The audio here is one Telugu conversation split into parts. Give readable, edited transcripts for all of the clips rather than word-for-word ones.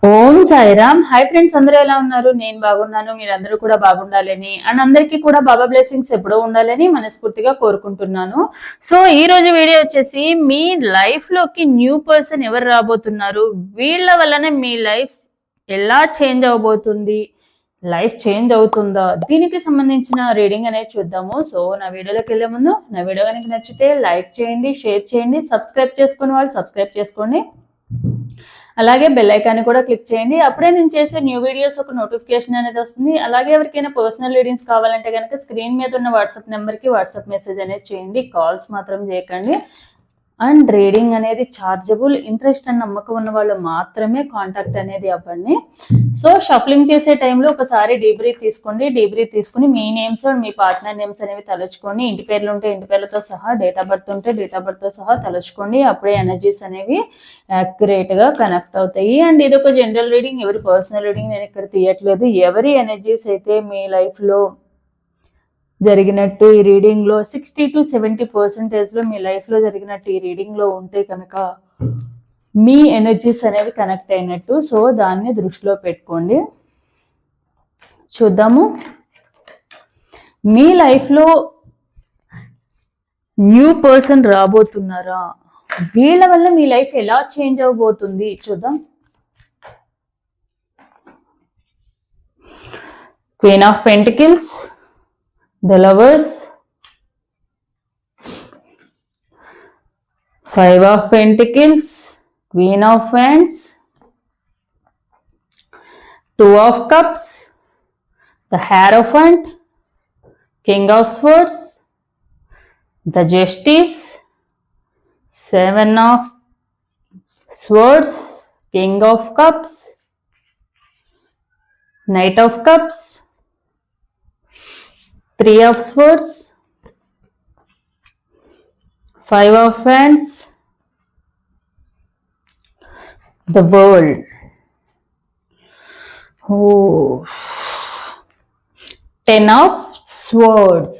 ఓం సాయిరామ్. హాయ్ ఫ్రెండ్స్, అందరూ ఎలా ఉన్నారు? నేను బాగున్నాను, మీరందరూ కూడా బాగుండాలని అండ్ అందరికీ కూడా బాబా బ్లెస్సింగ్స్ ఎప్పుడూ ఉండాలని మనస్ఫూర్తిగా కోరుకుంటున్నాను. సో ఈ రోజు వీడియో వచ్చేసి మీ లైఫ్ లోకి న్యూ పర్సన్ ఎవరు రాబోతున్నారు, వీళ్ళ వలన మీ లైఫ్ ఎలా చేంజ్ అవబోతుంది, లైఫ్ చేంజ్ అవుతుందా, దీనికి సంబంధించిన రీడింగ్ అనేది చూద్దాము. సో నా వీడియోలోకి వెళ్ళే ముందు నా వీడియో కనుక నచ్చితే లైక్ చేయండి, షేర్ చేయండి, సబ్స్క్రైబ్ చేసుకునే వాళ్ళు సబ్స్క్రైబ్ చేసుకోండి, అలాగే బెల్ ఐకాన్ కూడా క్లిక్ చేయండి. అప్పుడే నేను చేసే న్యూ వీడియోస్ ఒక నోటిఫికేషన్ అనేది వస్తుంది. అలాగే ఎవరికైనా పర్సనల్ రీడింగ్స్ కావాలంటే కనుక స్క్రీన్ మీద ఉన్న వాట్సాప్ నెంబర్కి వాట్సాప్ మెసేజ్ అనేది చేయండి, కాల్స్ మాత్రం చేయకండి. అండ్ రీడింగ్ అనేది చార్జబుల్, ఇంట్రెస్ట్ అండ్ నమ్మకం ఉన్న వాళ్ళు మాత్రమే కాంటాక్ట్ అనేది అవ్వండి. సో షఫలింగ్ చేసే టైంలో ఒకసారి డీబ్రీత్ తీసుకోండి. డీబ్రీత్ తీసుకుని మీ నేమ్స్ అండ్ మీ పార్ట్నర్ నేమ్స్ అనేవి తలుచుకోండి. ఇంటి పేర్లు ఉంటే ఇంటి పేర్లతో సహా, డేట్ ఆఫ్ బర్త్ ఉంటే డేట్ ఆఫ్ బర్త్తో సహా తలుచుకోండి. అప్పుడే ఎనర్జీస్ అనేవి యాక్యురేట్గా కనెక్ట్ అవుతాయి. అండ్ ఇది ఒక జనరల్ రీడింగ్, ఎవరి పర్సనల్ రీడింగ్ నేను ఇక్కడ తీయట్లేదు. ఎవరి ఎనర్జీస్ అయితే మీ లైఫ్లో జరిగినట్టు ఈ రీడింగ్లో 60 to 70% మీ లైఫ్లో జరిగినట్టు ఈ రీడింగ్లో ఉంటే కనుక మీ ఎనర్జీస్ అనేవి కనెక్ట్ అయినట్టు. సో దాన్ని దృష్టిలో పెట్టుకోండి. చూద్దాము, మీ లైఫ్లో న్యూ పర్సన్ రాబోతున్నారా, వీళ్ళ వల్ల మీ లైఫ్ ఎలా చేంజ్ అవబోతుంది చూద్దాం. Queen of pentacles, the lovers, 5 of pentacles, queen of wands, 2 of cups, the hierophant, king of swords, the justice, 7 of swords, king of cups, knight of cups, 3 of swords, 5 of wands, the world. Oh, 10 of swords.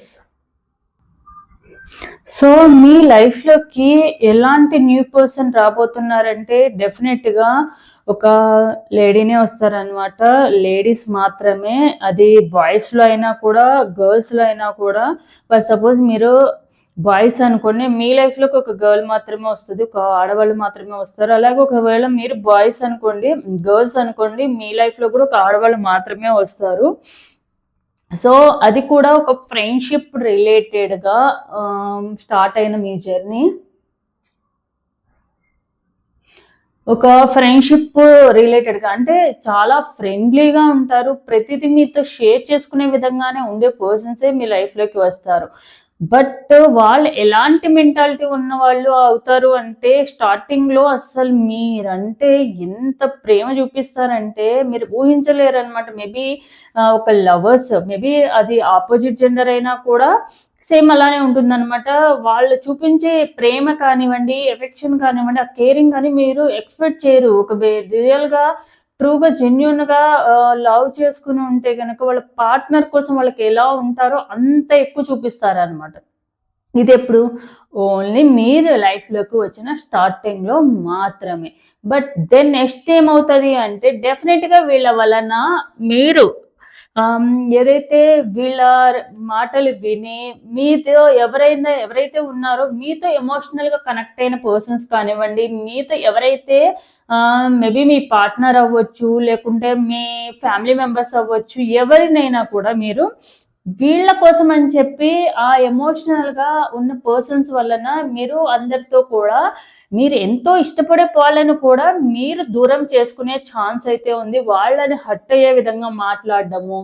So మీ లైఫ్లోకి ఎలాంటి న్యూ పర్సన్ రాబోతున్నారంటే డెఫినెట్గా ఒక లేడీనే వస్తారనమాట. లేడీస్ మాత్రమే, అది బాయ్స్లో అయినా కూడా గర్ల్స్లో అయినా కూడా. ఫర్ సపోజ్ మీరు బాయ్స్ అనుకోండి, మీ లైఫ్లోకి ఒక గర్ల్ మాత్రమే వస్తుంది, ఒక ఆడవాళ్ళు మాత్రమే వస్తారు. అలాగే ఒకవేళ మీరు బాయ్స్ అనుకోండి, గర్ల్స్ అనుకోండి, మీ లైఫ్లో కూడా ఒక ఆడవాళ్ళు మాత్రమే వస్తారు. సో అది కూడా ఒక ఫ్రెండ్షిప్ రిలేటెడ్గా స్టార్ట్ అయిన మీ జర్నీ, ఒక ఫ్రెండ్షిప్ రిలేటెడ్గా, అంటే చాలా ఫ్రెండ్లీగా ఉంటారు, ప్రతిదీ మీతో షేర్ చేసుకునే విధంగానే ఉండే పర్సన్సే మీ లైఫ్లోకి వస్తారు. బట్ వాళ్ళు ఎలాంటి మెంటాలిటీ ఉన్న వాళ్ళు అవుతారు అంటే, స్టార్టింగ్లో అస్సలు మీరంటే ఎంత ప్రేమ చూపిస్తారంటే మీరు ఊహించలేరు అనమాట. మేబీ ఒక లవర్స్, మేబీ అది ఆపోజిట్ జెండర్ అయినా కూడా సేమ్ అలానే ఉంటుందన్నమాట. వాళ్ళు చూపించే ప్రేమ కానివ్వండి, ఎఫెక్షన్ కానివ్వండి, ఆ కేరింగ్ కానీ మీరు ఎక్స్పెక్ట్ చేయరు. ఒక రియల్గా ట్రూగా జెన్యున్గా లవ్ చేసుకుని ఉంటే కనుక వాళ్ళ పార్ట్నర్ కోసం వాళ్ళకి ఎలా ఉంటారో అంత ఎక్కువ చూపిస్తారనమాట. ఇది ఎప్పుడు ఓన్లీ మీరు లైఫ్లోకి వచ్చిన స్టార్టింగ్లో మాత్రమే. బట్ దెన్ నెక్స్ట్ ఏమవుతుంది అంటే డెఫినెట్గా వీళ్ళ వలన మీరు ఏదైతే వీళ్ళ మాటలు విని మీతో ఎవరైతే ఉన్నారో మీతో ఎమోషనల్గా కనెక్ట్ అయిన పర్సన్స్ కానివ్వండి, మీతో ఎవరైతే మేబీ మీ పార్ట్నర్ అవ్వచ్చు, లేకుంటే మీ ఫ్యామిలీ మెంబర్స్ అవ్వచ్చు, ఎవరినైనా కూడా మీరు వీళ్ళ కోసం అని చెప్పి ఆ ఎమోషనల్గా ఉన్న పర్సన్స్ వలన మీరు అందరితో కూడా మీరు ఎంతో ఇష్టపడే వాళ్ళని కూడా మీరు దూరం చేసుకునే ఛాన్స్ అయితే ఉంది. వాళ్ళని హర్ట్ అయ్యే విధంగా మాట్లాడడము,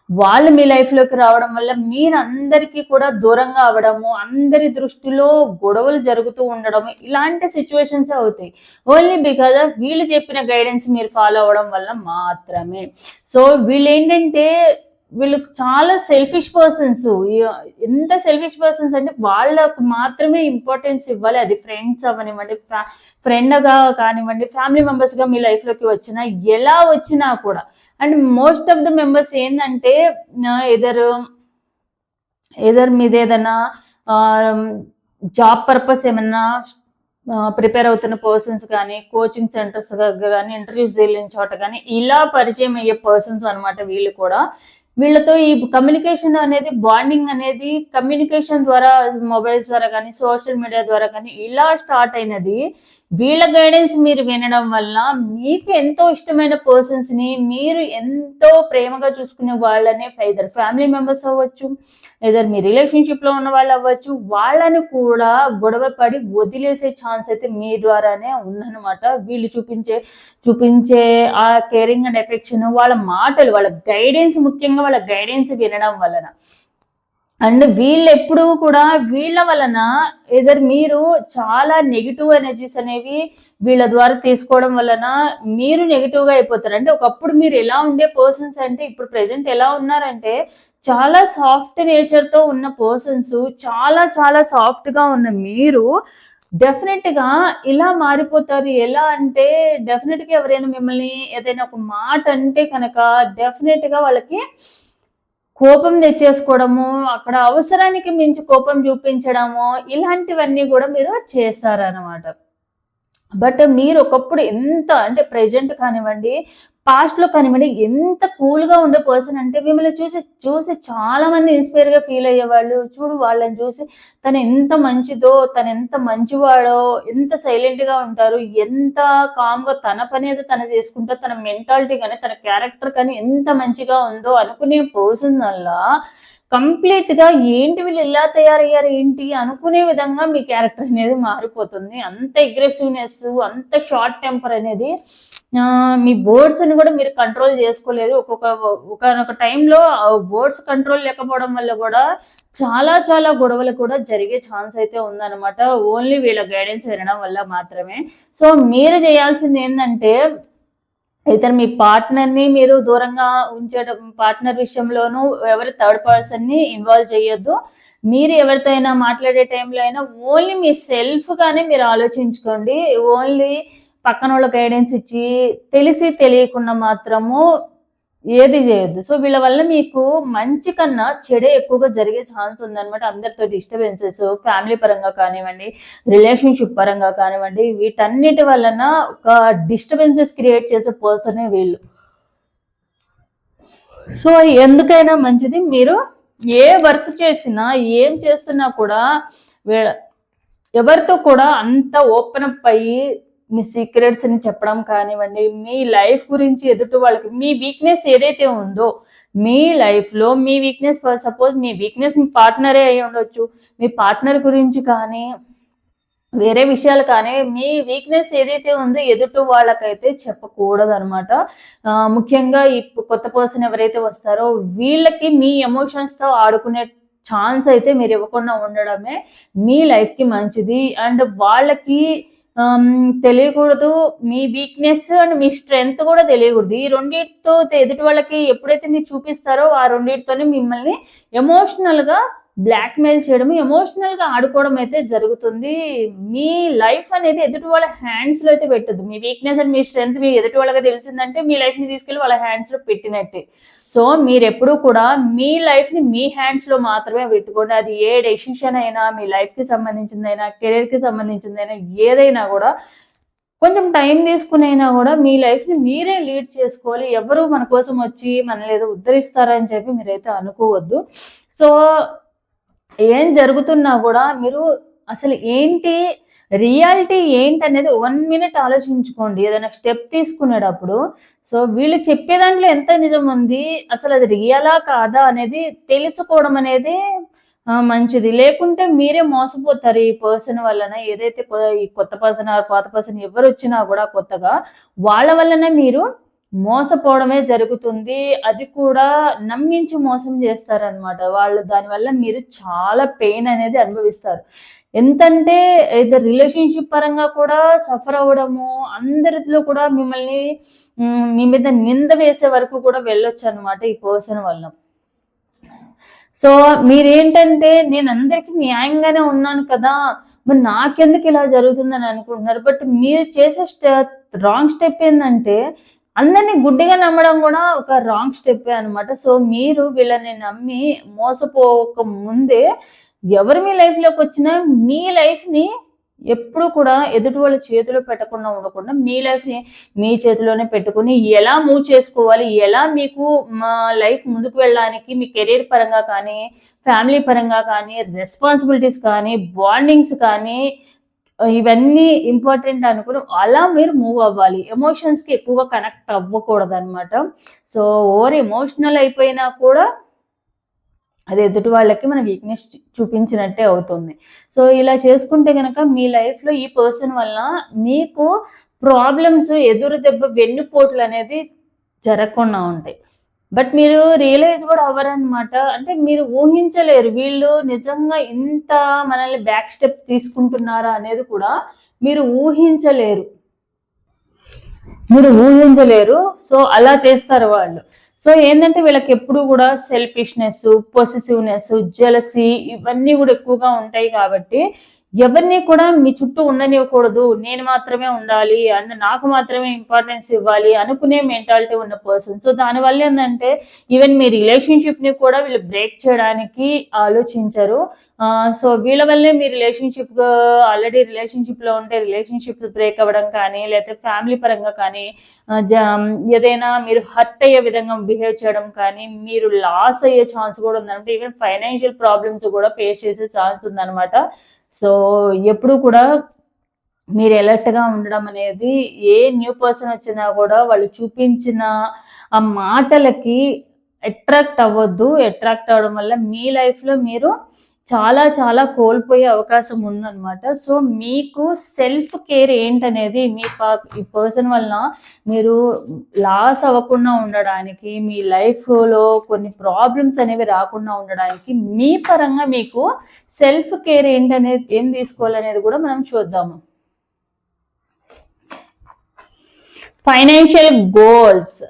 వాళ్ళు మీ లైఫ్లోకి రావడం వల్ల మీరందరికీ కూడా దూరంగా అవ్వడము, అందరి దృష్టిలో గొడవలు జరుగుతూ ఉండడము, ఇలాంటి సిచ్యువేషన్స్ అవుతాయి. ఓన్లీ బికాజ్ ఆఫ్ వీళ్ళు చెప్పిన గైడెన్స్ మీరు ఫాలో అవ్వడం వల్ల మాత్రమే. సో వీళ్ళు ఏంటంటే వీళ్ళు చాలా సెల్ఫిష్ పర్సన్స్. ఎంత సెల్ఫిష్ పర్సన్స్ అంటే వాళ్ళకు మాత్రమే ఇంపార్టెన్స్ ఇవ్వాలి. అది ఫ్రెండ్స్ అవ్వనివ్వండి, ఫ్రెండ్గా కానివ్వండి, ఫ్యామిలీ మెంబర్స్గా మీ లైఫ్లోకి వచ్చినా, ఎలా వచ్చినా కూడా. And most of the members ఏంటంటే ఎదర్ మీద ఏదైనా జాబ్ పర్పస్ ఏమన్నా ప్రిపేర్ అవుతున్న పర్సన్స్ కానీ, కోచింగ్ సెంటర్స్ కానీ, ఇంటర్వ్యూస్ వెళ్ళిన చోట కానీ ఇలా పరిచయం అయ్యే పర్సన్స్ అనమాట వీళ్ళు కూడా. వీళ్ళతో ఈ కమ్యూనికేషన్ అనేది, బాండింగ్ అనేది కమ్యూనికేషన్ ద్వారా, మొబైల్స్ ద్వారా కానీ, సోషల్ మీడియా ద్వారా కానీ ఇలా స్టార్ట్ అయినది. వీళ్ళ గైడెన్స్ మీరు వినడం వల్ల మీకు ఎంతో ఇష్టమైన పర్సన్స్‌ని మీరు ఎంతో ప్రేమగా చూసుకునే వాళ్ళనే ఐదర్ ఫ్యామిలీ మెంబర్స్ అవ్వచ్చు, ఐదర్ మీ రిలేషన్‌షిప్‌లో ఉన్న వాళ్ళు అవ్వచ్చు, వాళ్ళని కూడా గొడవ పడి వదిలేసే ఛాన్స్ అయితే మీ ద్వారానే ఉందన్నమాట. వీళ్ళు చూపించే ఆ కేరింగ్ అండ్ ఎఫెక్షన్, వాళ్ళ మాటలు, వాళ్ళ గైడెన్స్, ముఖ్యంగా వాళ్ళ గైడెన్స్ వినడం వలన. అండ్ వీళ్ళెప్పుడూ కూడా వీళ్ళ వలన మీరు చాలా నెగిటివ్ ఎనర్జీస్ అనేవి వీళ్ళ ద్వారా తీసుకోవడం వలన మీరు నెగిటివ్‌గా అయిపోతారు. అంటే ఒకప్పుడు మీరు ఎలా ఉండే పర్సన్స్ అంటే ఇప్పుడు ప్రెజెంట్ ఎలా ఉన్నారంటే చాలా సాఫ్ట్ నేచర్‌తో ఉన్న పర్సన్స్, చాలా చాలా సాఫ్ట్‌గా ఉన్న మీరు డెఫినెట్‌గా ఇలా మారిపోతారు. ఎలా అంటే డెఫినెట్‌గా ఎవరైనా మిమ్మల్ని ఏదైనా ఒక మాట అంటే కనుక డెఫినెట్‌గా వాళ్ళకి కోపం తెచ్చేసుకోవడము, అక్కడ అవసరానికి మించి కోపం చూపించడము, ఇలాంటివన్నీ కూడా మీరు చేస్తారనమాట. బట్ మీరు ఒకప్పుడు ఎంత అంటే ప్రెజెంట్ కానివ్వండి, పాస్ట్‌లో కానివ్వండి, ఎంత కూల్‌గా ఉండే పర్సన్ అంటే మిమ్మల్ని చూసి చాలా మంది ఇన్‌స్పైర్‌గా ఫీల్ అయ్యేవాళ్ళు. చూడు వాళ్ళని చూసి తను ఎంత మంచిదో, తను ఎంత మంచివాడో, ఎంత సైలెంట్‌గా ఉంటారు, ఎంత కామ్‌గా తన పని ఏదో తను చేసుకుంటారు, తన మెంటాలిటీ గాని, తన క్యారెక్టర్ కానీ ఎంత మంచిగా ఉందో అనుకునే పర్సన్ వల్ల కంప్లీట్‌గా ఏంటి వీళ్ళు ఇలా తయారయ్యారు ఏంటి అనుకునే విధంగా మీ క్యారెక్టర్ అనేది మారిపోతుంది. అంత అగ్రెసివ్‌నెస్, అంత షార్ట్ టెంపర్ అనేది మీ వర్డ్స్‌ని కూడా మీరు కంట్రోల్ చేసుకోలేదు. ఒకానొక టైంలో వర్డ్స్ కంట్రోల్ లేకపోవడం వల్ల కూడా చాలా చాలా గొడవలు కూడా జరిగే ఛాన్స్ అయితే ఉందన్నమాట. ఓన్లీ వీళ్ళ గైడెన్స్ వినడం వల్ల మాత్రమే. సో మీరు చేయాల్సింది ఏందంటే అయితే మీ పార్ట్నర్‌ని మీరు దూరంగా ఉంచడం, పార్ట్నర్ విషయంలోనూ ఎవరి థర్డ్ పర్సన్‌ని ఇన్వాల్వ్ చేయొద్దు. మీరు ఎవరితో అయినా మాట్లాడే టైంలో అయినా ఓన్లీ మీ సెల్ఫ్‌గానే మీరు ఆలోచించుకోండి. ఓన్లీ పక్కనోళ్ళ గైడెన్స్ ఇచ్చి తెలిసి తెలియకుండా మాత్రము ఏది చేయొద్దు. సో వీళ్ళ వల్ల మీకు మంచి కన్నా చెడే ఎక్కువగా జరిగే ఛాన్స్ ఉందన్నమాట. అందరితో డిస్టర్బెన్సెస్, ఫ్యామిలీ పరంగా కానివ్వండి, రిలేషన్‌షిప్ పరంగా కానివ్వండి, వీటన్నిటి వలన ఒక డిస్టర్బెన్సెస్ క్రియేట్ చేసే పర్సనే వీళ్ళు. సో ఎందుకైనా మంచిది మీరు ఏ వర్క్ చేసినా, ఏం చేస్తున్నా కూడా ఎవరితో కూడా అంత ఓపెన్ అప్ అయ్యి మీ సీక్రెట్స్ అని చెప్పడం కానివ్వండి, మీ లైఫ్ గురించి ఎదుటి వాళ్ళకి మీ వీక్నెస్ ఏదైతే ఉందో మీ లైఫ్‌లో మీ వీక్నెస్, సపోజ్ మీ వీక్నెస్ మీ పార్ట్నరే అయి ఉండొచ్చు. మీ పార్ట్నర్ గురించి కానీ, వేరే విషయాలు కానీ మీ వీక్నెస్ ఏదైతే ఉందో ఎదుటి వాళ్ళకైతే చెప్పకూడదనమాట. ముఖ్యంగా ఈ కొత్త పర్సన్ ఎవరైతే వస్తారో వీళ్ళకి మీ ఎమోషన్స్‌తో ఆడుకునే ఛాన్స్ అయితే మీరు ఇవ్వకుండా ఉండడమే మీ లైఫ్‌కి మంచిది. అండ్ వాళ్ళకి తెలియకూడదు. మీ వీక్‌నెస్ అండ్ మీ స్ట్రెంగ్త్ కూడా తెలియకూడదు. ఈ రెండిటితో ఎదుటి వాళ్ళకి ఎప్పుడైతే మీరు చూపిస్తారో ఆ రెండిటితోనే మిమ్మల్ని ఎమోషనల్‌గా బ్లాక్‌మెయిల్ చేయడం, ఎమోషనల్‌గా ఆడుకోవడం అయితే జరుగుతుంది. మీ లైఫ్ అనేది ఎదుటి వాళ్ళ హ్యాండ్స్‌లో అయితే పెట్టొద్దు. మీ వీక్‌నెస్ అండ్ మీ స్ట్రెంగ్త్ మీ ఎదుటి వాళ్ళకి తెలిసిందంటే మీ లైఫ్‌ని తీసుకెళ్ళి వాళ్ళ హ్యాండ్స్‌లో పెట్టినట్టే. సో మీరెప్పుడూ కూడా మీ లైఫ్‌ని మీ హ్యాండ్స్‌లో మాత్రమే పెట్టుకోండి. అది ఏ డెసిషన్ అయినా, మీ లైఫ్‌కి సంబంధించిందైనా, కెరీర్‌కి సంబంధించిందైనా, ఏదైనా కూడా కొంచెం టైం తీసుకునైనా కూడా మీ లైఫ్‌ని మీరే లీడ్ చేసుకోవాలి. ఎవరు మన కోసం వచ్చి మనల్ని ఏదో ఉద్ధరిస్తారని చెప్పి మీరైతే అనుకోవద్దు. సో ఏం జరుగుతున్నా కూడా మీరు అసలు ఏంటి, రియాలిటీ ఏంటనేది 1 మినిట్ ఆలోచించుకోండి ఏదైనా స్టెప్ తీసుకునేటప్పుడు. సో వీళ్ళు చెప్పే దాంట్లో ఎంత నిజం ఉంది, అసలు అది రియలా కాదా అనేది తెలుసుకోవడం అనేది మంచిది. లేకుంటే మీరే మోసపోతారు ఈ పర్సన్ వలన. ఏదైతే ఈ కొత్త పర్సన్ ఆర్ పాత పర్సన్ ఎవరొచ్చినా కూడా కొత్తగా వాళ్ళ వల్లనే మీరు మోసపోవడమే జరుగుతుంది. అది కూడా నమ్మించి మోసం చేస్తారనమాట. వాళ్ళు దానివల్ల మీరు చాలా పెయిన్ అనేది అనుభవిస్తారు. ఎంతంటే ఏదో రిలేషన్‌షిప్ పరంగా కూడా సఫర్ అవ్వడము, అందరిలో కూడా మిమ్మల్ని మీ మీద నింద వేసే వరకు కూడా వెళ్ళొచ్చనమాట ఈ పర్సన్ వల్ల. సో మీరేంటంటే నేను అందరికీ న్యాయంగానే ఉన్నాను కదా, మరి నాకెందుకు ఇలా జరుగుతుందని అనుకుంటున్నారు. బట్ మీరు చేసే రాంగ్ స్టెప్ ఏందంటే అందరిని గుడ్డిగా నమ్మడం కూడా ఒక రాంగ్ స్టెప్పే అనమాట. సో మీరు వీళ్ళని నమ్మి మోసపోక ముందే ఎవరు మీ లైఫ్‌లోకి వచ్చినా మీ లైఫ్‌ని ఎప్పుడు కూడా ఎదుటి వాళ్ళ చేతిలో పెట్టకుండా ఉండకుండా మీ లైఫ్ని మీ చేతిలోనే పెట్టుకుని ఎలా మూవ్ చేసుకోవాలి, ఎలా మీకు మా లైఫ్ ముందుకు వెళ్ళడానికి మీ కెరీర్ పరంగా కానీ, ఫ్యామిలీ పరంగా కానీ, రెస్పాన్సిబిలిటీస్ కానీ, బాండింగ్స్ కానీ ఇవన్నీ ఇంపార్టెంట్ అనుకుని అలా మీరు మూవ్ అవ్వాలి. ఎమోషన్స్కి ఎక్కువగా కనెక్ట్ అవ్వకూడదు అనమాట. సో ఓవర్ ఎమోషనల్ అయిపోయినా కూడా అది ఎదుటి వాళ్ళకి మన వీక్నెస్ చూపించినట్టే అవుతుంది. సో ఇలా చేసుకుంటే కనుక మీ లైఫ్లో ఈ పర్సన్ వల్ల మీకు ప్రాబ్లమ్స్, ఎదురు దెబ్బ, వెన్నుపోట్లు అనేది జరగకుండా ఉంటాయి. బట్ మీరు రియలైజ్ కూడా అవ్వరనమాట. అంటే మీరు ఊహించలేరు వీళ్ళు నిజంగా ఇంత మనల్ని బ్యాక్ స్టెప్ తీసుకుంటున్నారా అనేది కూడా మీరు ఊహించలేరు. సో అలా చేస్తారు వాళ్ళు. సో ఏంటంటే వీళ్ళకి ఎప్పుడు కూడా సెల్ఫిష్నెస్, పొసెసివ్నెస్, జెలసీ ఇవన్నీ కూడా ఎక్కువగా ఉంటాయి కాబట్టి ఎవరిని కూడా మీ చుట్టూ ఉండనివ్వకూడదు, నేను మాత్రమే ఉండాలి అండ్ నాకు మాత్రమే ఇంపార్టెన్స్ ఇవ్వాలి అనుకునే మెంటాలిటీ ఉన్న పర్సన్. సో దానివల్ల ఏంటంటే ఈవెన్ మీ రిలేషన్షిప్ని కూడా వీళ్ళు బ్రేక్ చేయడానికి ఆలోచించరు. సో వీళ్ళ వల్లే మీ ఆల్రెడీ రిలేషన్షిప్లో ఉంటే రిలేషన్షిప్ బ్రేక్ అవ్వడం కానీ, లేకపోతే ఫ్యామిలీ పరంగా కానీ, ఏదైనా మీరు హర్ట్ అయ్యే విధంగా బిహేవ్ చేయడం కానీ, మీరు లాస్ అయ్యే ఛాన్స్ కూడా ఉందన్నమాట. ఈవెన్ ఫైనాన్షియల్ ప్రాబ్లమ్స్ కూడా ఫేస్ చేసే ఛాన్స్ ఉందన్నమాట. సో ఎప్పుడు కూడా మీరు అలర్ట్గా ఉండడం అనేది, ఏ న్యూ పర్సన్ వచ్చినా కూడా వాళ్ళు చూపించిన ఆ మాటలకి అట్రాక్ట్ అవ్వద్దు. అట్రాక్ట్ అవ్వడం వల్ల మీ లైఫ్లో మీరు చాలా చాలా కోల్పోయే అవకాశం ఉందన్నమాట. సో మీకు సెల్ఫ్ కేర్ ఏంటనేది ఈ పర్సన్ వలన మీరు లాస్ అవ్వకుండా ఉండడానికి, మీ లైఫ్లో కొన్ని ప్రాబ్లమ్స్ అనేవి రాకుండా ఉండడానికి మీ పరంగా మీకు సెల్ఫ్ కేర్ ఏంటనేది, ఏం తీసుకోవాలనేది కూడా మనం చూద్దాము. Financial goals,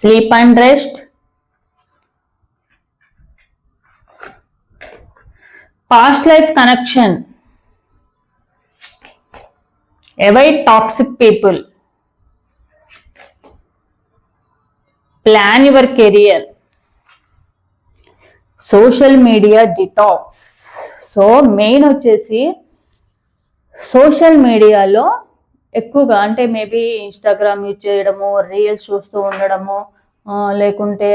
sleep and rest, past life connection, avoid toxic people, plan your career, social media detox. So main వచ్చేసి సోషల్ మీడియాలో ఎక్కువగా అంటే మేబీ ఇన్స్టాగ్రామ్ యూజ్ చేయడము, రీల్స్ చూస్తూ ఉండడము, లేకుంటే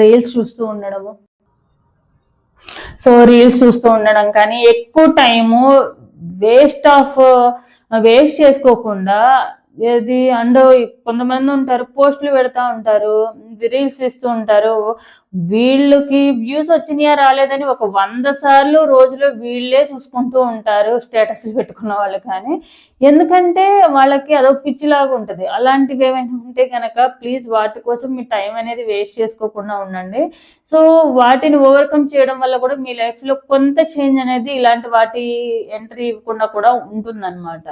రీల్స్ చూస్తూ ఉండడము, సో రీల్స్ చూస్తూ ఉండడం కానీ, ఎక్కువ టైము వేస్ట్ చేసుకోకుండా ఏది అండ్ కొంతమంది ఉంటారు పోస్టులు పెడతా ఉంటారు, రీల్స్ ఇస్తూ ఉంటారు. వీళ్ళకి వ్యూస్ వచ్చినాయా రాలేదని ఒక 100 సార్లు రోజులో వీళ్ళే చూసుకుంటూ ఉంటారు, స్టేటస్లు పెట్టుకున్న వాళ్ళు. కానీ ఎందుకంటే వాళ్ళకి అదొక పిచ్చిలాగా ఉంటుంది. అలాంటివి ఏమైనా ఉంటే కనుక ప్లీజ్ వాటి కోసం మీ టైం అనేది వేస్ట్ చేసుకోకుండా ఉండండి. సో వాటిని ఓవర్కమ్ చేయడం వల్ల కూడా మీ లైఫ్లో కొంత చేంజ్ అనేది ఇలాంటి వాటి ఎంట్రీ ఇవ్వకుండా కూడా ఉంటుందన్నమాట.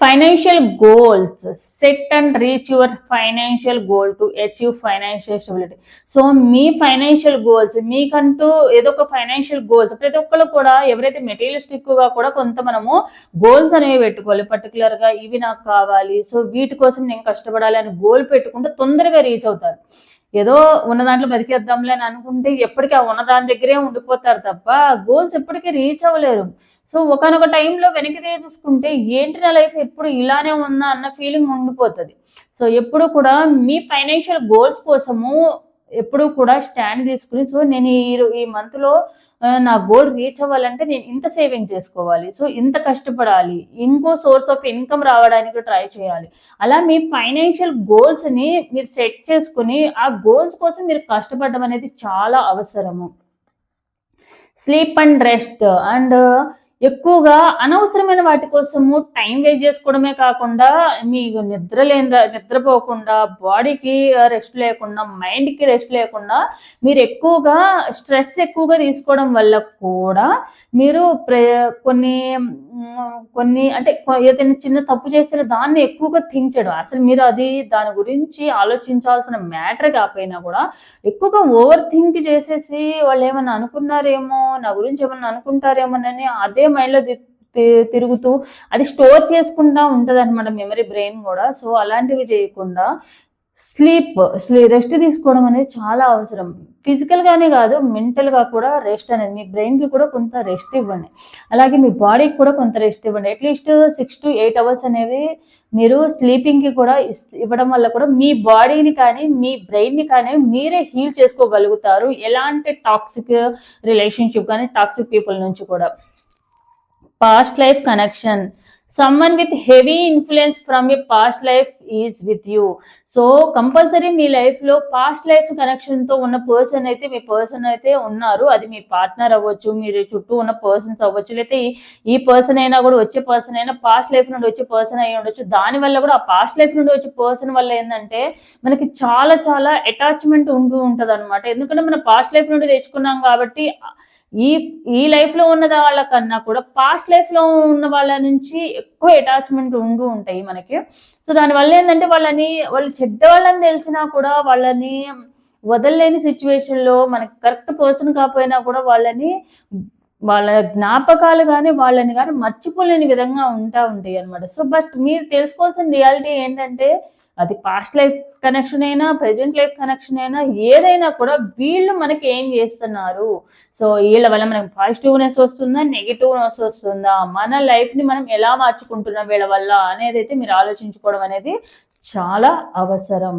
Financial goals, set and reach your financial goal to achieve financial stability. So me financial goals, మీకంటూ ఏదో ఒక ఫైనాన్షియల్ గోల్స్, ప్రతి ఒక్కరు కూడా ఎవరైతే మెటీరియలిస్టిక్గా కూడా కొంత మనము గోల్స్ అనేవి పెట్టుకోవాలి. పర్టికులర్గా ఇవి నాకు కావాలి, సో వీటి కోసం నేను కష్టపడాలి అని గోల్ పెట్టుకుంటే తొందరగా రీచ్ అవుతారు. ఏదో ఉన్న దాంట్లో బతికేద్దాంలే అని అనుకుంటే ఎప్పటికీ ఆ ఉన్న దాని దగ్గరే ఉండిపోతారు తప్ప గోల్స్ ఎప్పటికీ రీచ్ అవ్వలేరు. సో ఒకనొక టైంలో వెనక్కి చూసుకుంటే ఏంటి నా లైఫ్ ఎప్పుడు ఇలానే ఉందా అన్న ఫీలింగ్ ఉండిపోతుంది. సో ఎప్పుడు కూడా మీ ఫైనాన్షియల్ గోల్స్ కోసము ఎప్పుడు కూడా స్టాండ్ తీసుకుని, సో నేను ఈ మంత్లో నా గోల్ రీచ్ అవ్వాలంటే నేను ఇంత సేవింగ్ చేసుకోవాలి, సో ఇంత కష్టపడాలి, ఇంకో సోర్స్ ఆఫ్ ఇన్కమ్ రావడానికి ట్రై చేయాలి. అలా మీ ఫైనాన్షియల్ గోల్స్ని మీరు సెట్ చేసుకుని ఆ గోల్స్ కోసం మీరు కష్టపడడం అనేది చాలా అవసరము. స్లీప్ అండ్ రెస్ట్, అండ్ ఎక్కువగా అనవసరమైన వాటి కోసము టైం వేస్ట్ చేసుకోవడమే కాకుండా మీకు నిద్రపోకుండా, బాడీకి రెస్ట్ లేకుండా, మైండ్కి రెస్ట్ లేకుండా మీరు ఎక్కువగా స్ట్రెస్ ఎక్కువగా తీసుకోవడం వల్ల కూడా మీరు కొన్ని అంటే ఏదైనా చిన్న తప్పు చేస్తే దాన్ని ఎక్కువగా థింక్ చేయడం, అసలు మీరు దాని గురించి ఆలోచించాల్సిన మ్యాటర్ కాకపోయినా కూడా ఎక్కువగా ఓవర్ థింక్ చేసేసి వాళ్ళు ఏమన్నా అనుకున్నారేమో, నా గురించి ఏమన్నా అనుకుంటారేమోనని అదే మైండ్లో తిరుగుతూ అది స్టోర్ చేసుకుంటా ఉంటుంది అనమాట మెమరీ బ్రెయిన్ కూడా. సో అలాంటివి చేయకుండా రెస్ట్ తీసుకోవడం అనేది చాలా అవసరం. ఫిజికల్‌గానే కాదు, మెంటల్‌గా కూడా రెస్ట్ అనేది మీ బ్రెయిన్‌కి కూడా కొంత రెస్ట్ ఇవ్వండి. అలాగే మీ బాడీకి కూడా కొంత రెస్ట్ ఇవ్వండి. అట్‌లీస్ట్ 6-8 అవర్స్ అనేవి మీరు స్లీపింగ్‌కి కూడా ఇవ్వడం వల్ల కూడా మీ బాడీని కానీ, మీ బ్రెయిన్‌ని కానీ మీరే హీల్ చేసుకోగలుగుతారు. ఎలాంటి టాక్సిక్ రిలేషన్‌షిప్ కానీ, టాక్సిక్ పీపుల్ నుంచి కూడా. Past life connection. Someone with heavy influence from a past life is with you. So compulsory మీ లైఫ్లో పాస్ట్ లైఫ్ కనెక్షన్తో ఉన్న పర్సన్ అయితే ఉన్నారు. అది మీ పార్ట్నర్ అవ్వచ్చు, మీరు చుట్టూ ఉన్న పర్సన్స్ అవ్వచ్చు, లేకపోతే ఈ పర్సన్ అయినా కూడా వచ్చే పర్సన్ అయినా పాస్ట్ లైఫ్ నుండి వచ్చే పర్సన్ అయి ఉండొచ్చు. దానివల్ల కూడా ఆ పాస్ట్ లైఫ్ నుండి వచ్చే పర్సన్ వల్ల ఏంటంటే మనకి చాలా చాలా అటాచ్మెంట్ ఉంటుంది అనమాట. ఎందుకంటే మనం పాస్ట్ లైఫ్ నుండి తెచ్చుకున్నాం కాబట్టి ఈ ఈ లైఫ్లో ఉన్న వాళ్ళకన్నా కూడా పాస్ట్ లైఫ్లో ఉన్న వాళ్ళ నుంచి ఎక్కువ అటాచ్మెంట్ ఉంటాయి మనకి. సో దానివల్ల ఏంటంటే వాళ్ళు చెడ్డవాళ్ళని తెలిసినా కూడా వాళ్ళని వదలలేని సిచ్యువేషన్లో మనకి కరెక్ట్ పర్సన్ కాకపోయినా కూడా వాళ్ళ జ్ఞాపకాలు కానీ వాళ్ళని కానీ మర్చిపోలేని విధంగా ఉంటాయి అనమాట. సో బట్ మీరు తెలుసుకోవాల్సిన రియాలిటీ ఏంటంటే అది పాస్ట్ లైఫ్ కనెక్షన్ అయినా, ప్రెజెంట్ లైఫ్ కనెక్షన్ అయినా, ఏదైనా కూడా వీళ్ళు మనకి ఏం చేస్తున్నారు, సో వీళ్ళ వల్ల మనకి పాజిటివ్నెస్ వస్తుందా, నెగిటివ్నెస్ వస్తుందా, మన లైఫ్ని మనం ఎలా మార్చుకుంటున్నాం వీళ్ళ వల్ల అనేది అయితే మీరు ఆలోచించుకోవడం అనేది చాలా అవసరం.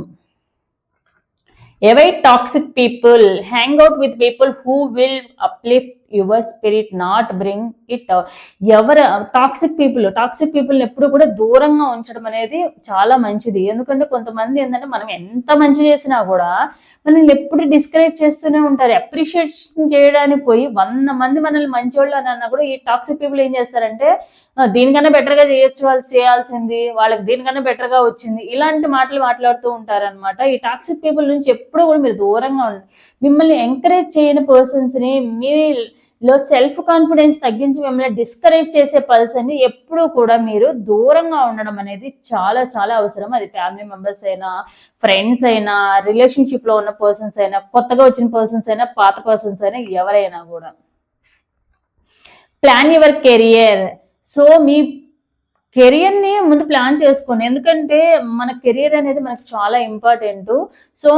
Avoid toxic people. Hang out with people who will uplift your spirit, not bring it. Toxic people ఎప్పుడు కూడా దూరంగా ఉంచడం అనేది చాలా మంచిది. ఎందుకంటే కొంతమంది ఏంటంటే మనం ఎంత మంచి చేసినా కూడా మనల్ని ఎప్పుడు డిస్కరేజ్ చేస్తూనే ఉంటారు. అప్రిషియేషన్ చేయడానికి పోయి 100 మంది మనల్ని మంచోళ్ళు అని అన్నా కూడా ఈ టాక్సిక్ పీపుల్ ఏం చేస్తారంటే దీనికన్నా బెటర్గా చేయాల్సింది, వాళ్ళకి దీనికన్నా బెటర్గా వచ్చింది, ఇలాంటి మాటలు మాట్లాడుతూ ఉంటారనమాట. ఈ టాక్సిక్ పీపుల్ నుంచి ఎప్పుడు కూడా మీరు దూరంగా ఉండండి. మిమ్మల్ని ఎంకరేజ్ చేయని పర్సన్స్ని, మీలో సెల్ఫ్ కాన్ఫిడెన్స్ తగ్గించి మిమ్మల్ని డిస్కరేజ్ చేసే పర్సన్ని ఎప్పుడు కూడా మీరు దూరంగా ఉండడం అనేది చాలా చాలా అవసరం. అది ఫ్యామిలీ మెంబర్స్ అయినా, ఫ్రెండ్స్ అయినా, రిలేషన్షిప్లో ఉన్న పర్సన్స్ అయినా, కొత్తగా వచ్చిన పర్సన్స్ అయినా, పాత పర్సన్స్ అయినా, ఎవరైనా కూడా. Plan your career. సో మీ కెరియర్ని ముందు ప్లాన్ చేసుకోండి. ఎందుకంటే మన కెరియర్ అనేది మనకు చాలా ఇంపార్టెంట్. సో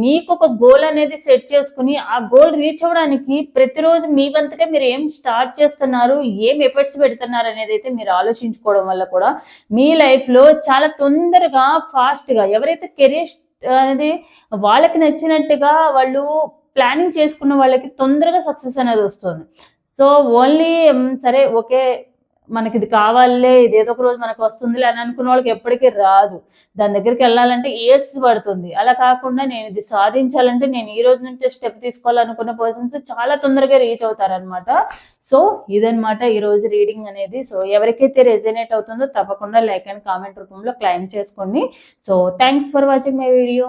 మీకు ఒక గోల్ అనేది సెట్ చేసుకుని ఆ గోల్ రీచ్ అవ్వడానికి ప్రతిరోజు మీ వంతుగా మీరు ఏం స్టార్ట్ చేస్తున్నారు, ఏం ఎఫర్ట్స్ పెడుతున్నారు అనేది అయితే మీరు ఆలోచించుకోవడం వల్ల కూడా మీ లైఫ్లో చాలా తొందరగా ఫాస్ట్గా ఎవరైతే కెరియర్ అనేది వాళ్ళకి నచ్చినట్టుగా వాళ్ళు ప్లానింగ్ చేసుకున్న వాళ్ళకి తొందరగా సక్సెస్ అనేది వస్తుంది. సో ఓన్లీ సరే ఓకే మనకి ఇది కావాలే, ఇది ఏదో ఒక రోజు మనకు వస్తుందిలే అని అనుకున్న వాళ్ళకి ఎప్పటికీ రాదు. దాని దగ్గరికి వెళ్ళాలంటే ఇయర్స్ పడుతుంది. అలా కాకుండా నేను ఇది సాధించాలంటే నేను ఈ రోజు నుంచే స్టెప్ తీసుకోవాలనుకున్న పర్సన్స్ చాలా తొందరగా రీచ్ అవుతారనమాట. సో ఇదనమాట ఈరోజు రీడింగ్ అనేది. సో ఎవరికైతే రెజనేట్ అవుతుందో తప్పకుండా లైక్ అండ్ కామెంట్ రూపంలో క్లైమ్ చేసుకోండి. So thanks for watching my video.